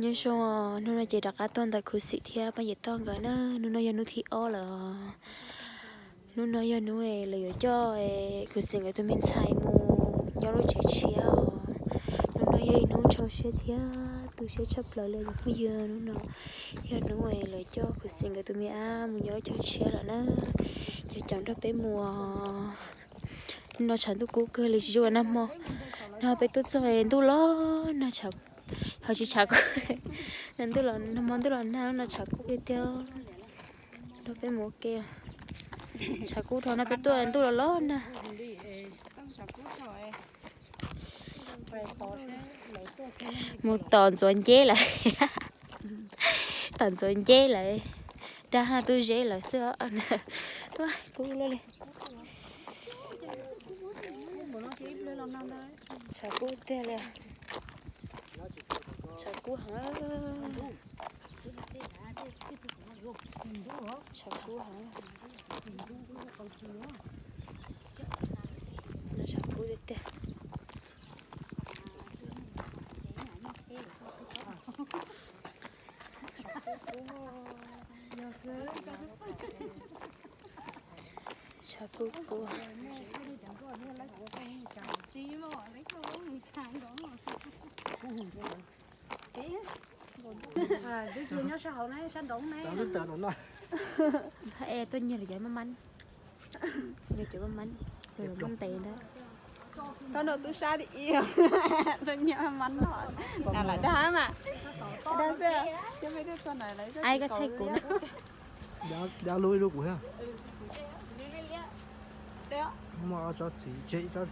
nhớ xong nó chỉ đặt cái tôn tại khu sĩ thia bây giờ tôn cái nó giờ nó thi ó là nó giờ nó là cho khu sĩ người tụi mình xài mua cho nó chạy chiếu nó giờ nó cho xe thia tôi sẽ chấp lại là bây giờ nó là cho khu sĩ người tụi mình muốn nhớ cho chiếu là nó cho chọn đó bé mùa nó chẳng tôi cố cơ là chỉ cho năm mò nó bé tôi cho em tôi lo nó chọc họ chỉ chọc nên tôi là nó món tôi là nó chọc cái tiêu nó bé mùa kia chọc cú thôi nó bé tôi em tôi là lo nè một tòn chuẩn dễ lại tòn chuẩn dễ lại ra ha tôi dễ là xưa quá cú lên chào cô tê là chào cô hả chào cô hả nó chào cô tê chào cô Đứa kia nó sao này, sao đụng này. tôi nhìn là vậy mà mắn như kiểu mà mắn rồi mắn tiền đó Tao nói tôi xa đi yêu. Tôi nhớ mắn hỏi. Nào lại đá mà. Đá xe. Chứ mấy đứa con này lấy ai có thấy của nó đá lôi luôn của ha đó. mà cho chị cho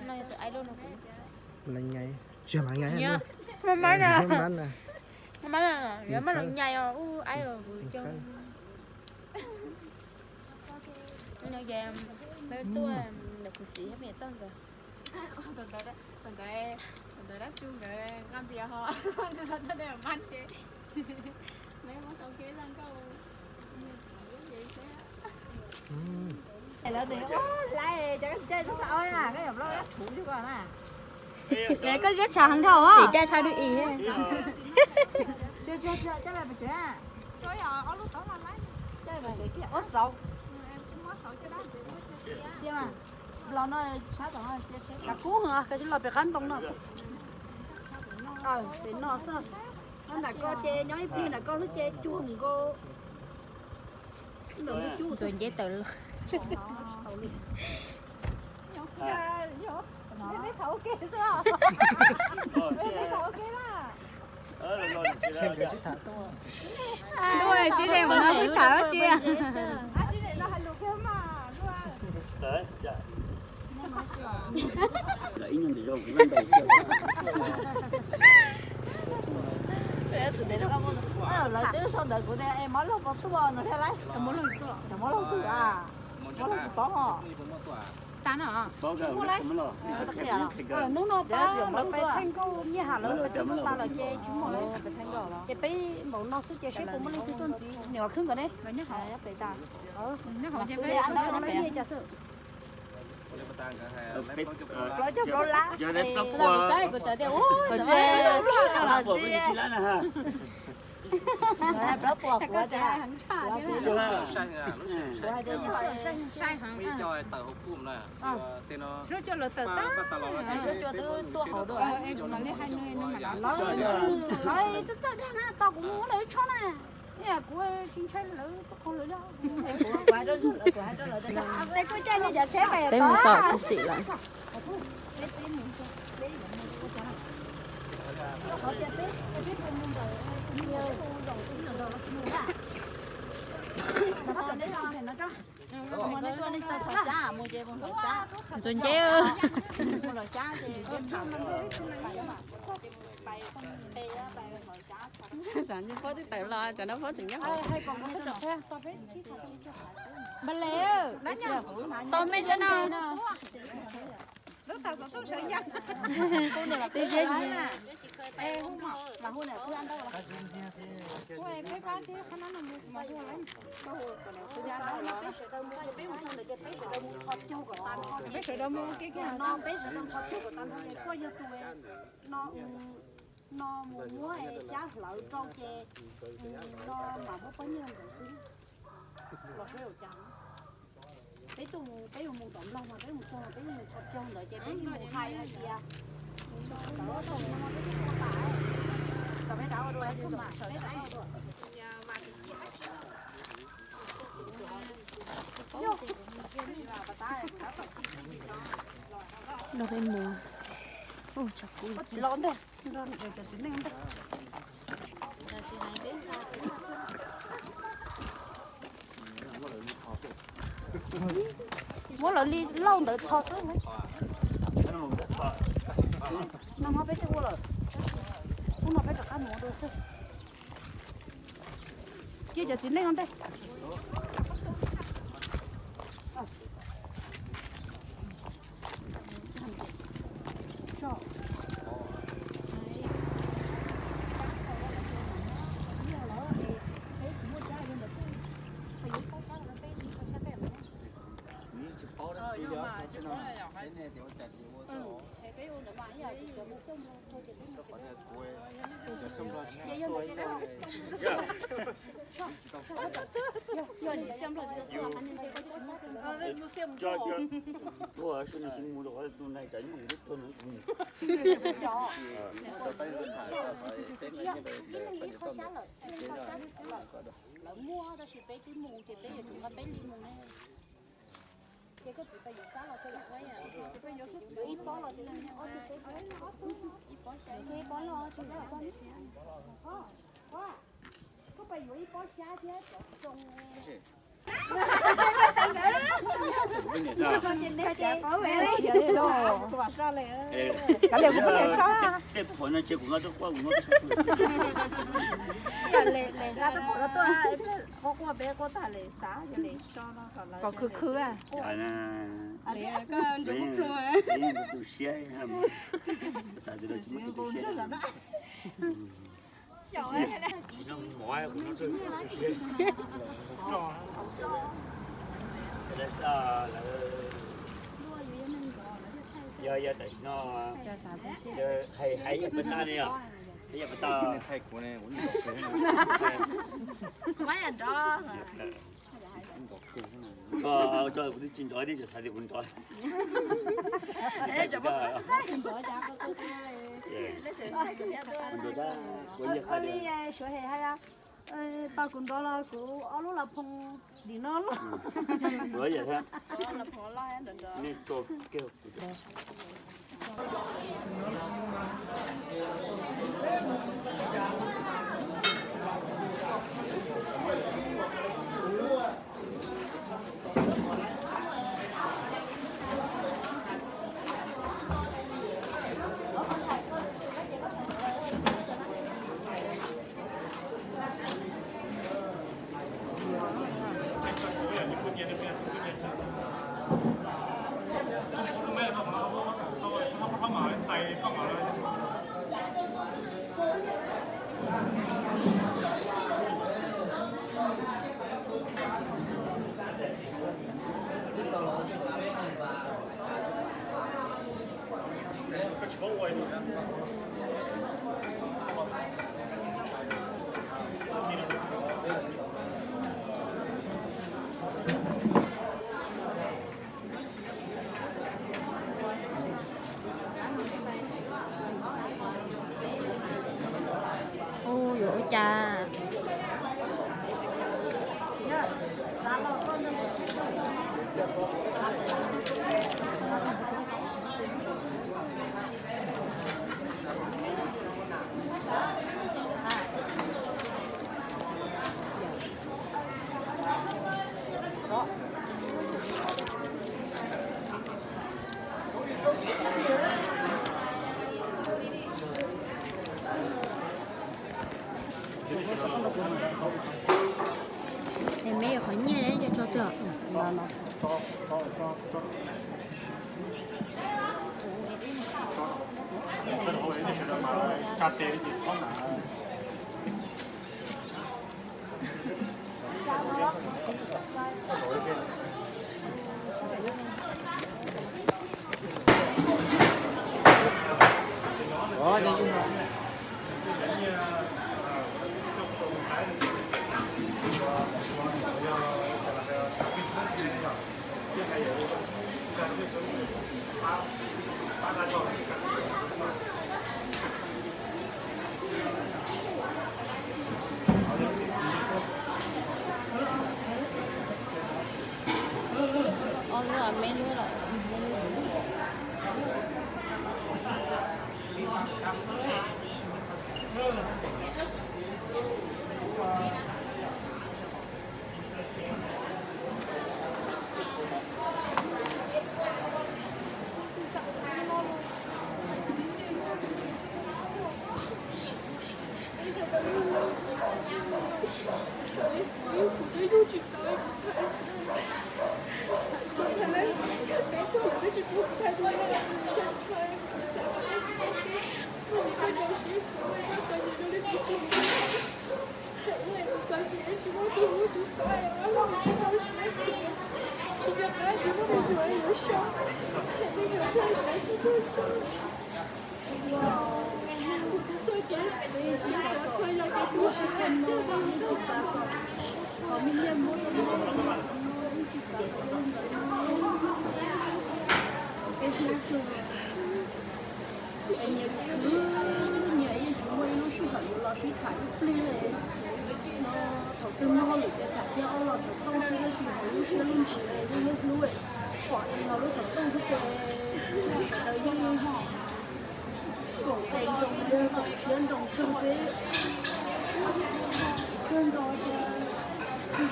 nói từ ai luôn là ngày chưa là ngày nhá mà má nè má nè má nè nếu má lần nhai rồi ai rồi vừa chân nó về mấy tôi là cụ sĩ hết mẹ tân rồi Tần tới đã chung cái ngắm bia họ. Nó đều mắn chứ. Mấy món sau kia lên câu. Là để lại cho chơi nó sợ à, cái nó thủ chứ còn à. để có chết chẳng thầu á chỉ ra sao được ý Chơi là phải chơi à. Chơi à, ở lúc đó là lấy. Chơi về kia. Ớt sầu. Em cũng mất sầu cái đó chơi mà. Lo nó sát rồi chơi. Cả cú hả? Cái là bị cắn tông nó. Để nó sao? Nó là có chơi nhói pin là có thứ chơi chuông cô. rồi dễ tự luôn Cái thấu kia sao? Cái thấu kia là. xem cái thật đúng rồi xí đây mà nó cứ thở chưa Xí đây nó hành lục kia mà. Đấy, dạ. Lấy nhân thì rồi cũng lên đầu Để từ đây nó không có. Là chứ sau đợt của em mới lúc có tua nó theo lấy. Mới lúc tua à. Mới lúc có hả? tan hả bao giờ cũng lo Nước nó có nó phải thanh câu như hà lớn nó ta là chơi chúng mà cái bé mẫu nó sẽ chơi cũng mới lấy tuần gì nhỏ khưng cái đấy rồi nhớ họ để ta nhớ họ chơi để với ăn đó nó lấy cho sự nói cho nó lá giờ đây nó là một sai của trời tiêu ôi chơi là chơi ha đó bỏ của trời hắn trả chứ sai hả mấy cho tờ hộp cùm này tên nó số cho lượt tờ tá số cho tôi học được em cũng nói hai nơi nó mà nói tôi tự ra nè tao cũng muốn lấy cho nè nhà của chính sách là không lấy đâu của hai đứa đây có chơi như giờ xếp về một tỏi thật sự là rồi chế ơ sản như phó tí tẩy lo cho nó phó chừng nhất hay còn có cái đợt thế to bé bà lê to mấy cái nào lúc thật tôi sợ nhất cô này là chế chế gì mà hôm nay tôi ăn đâu là cô em bé ba thế khả năng là mà cô lấy bao hồi còn này tôi ăn đâu là bé sợ đâu mua cái bé mà thằng này cái bé sợ đâu mua hot chu của tan bé sợ đâu mua cái nó bé sợ đâu hot chu của tan này coi như tôi nó nó mua giá lợn trâu chè nó mà bố có nhiều rồi xí lọt cái đầu trắng bé tùng một tổng lòng mà bé một con bé một sọt trông rồi chè bé một hai là gì à đó tùng nó bé một tải tao bé đào đuôi không mà bé đào đuôi nó phải mùa ô chặt cú chỉ lon đây lon để cho chính nên đây mỗi lần đi lâu đợi cho xuống đấy nó mà bé chưa rồi không mà bé được ăn đồ chứ kia cho chính nên đây我是那些木头，都那真木的，都能用。mua đó thì bé cái mù thì bé giờ chúng ta bé đi mù này cái có chỉ phải dùng cá là cho lợn ấy à ít bó là thì ó thì bé ít bó xá cái bó lo cho lợn con có phải dùng ít bó xá chứ trồng cái liệu cũng có thể xóa. Cái phổi nó chỉ cũng nó rất quá cũng nó lệ ra tôi bỏ tôi có qua bé có ta lệ xá cho lệ xóa nó còn là có khứ à à nè lệ có ăn cho bút luôn á cái tủ xe ha sao cho nó chỉ tủ xe nó mỏi cũng nó tủ xe là sao là giờ tại nó hay bên ta đi à bây giờ bên ta thay của này muốn đọc cái mấy anh đó 저 우리 진짜 어디서 사대 운동. 에 저거 운동자 거기 가야 đi sửa hè hay à tao cũng đó là của ở lúc là phong đi nó luôn 뭐야 해? là phong lo hết rồi 네, 또 깨워. ô dỗ cha em mấy khỏi nhẹ đấy cho được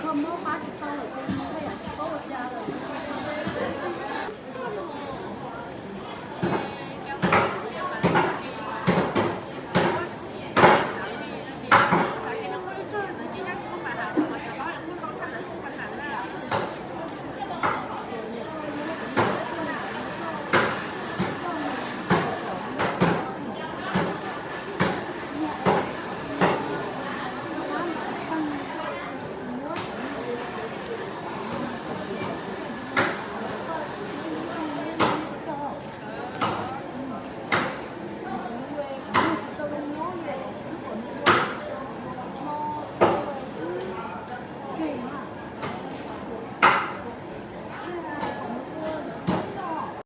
Không có 30 con rồi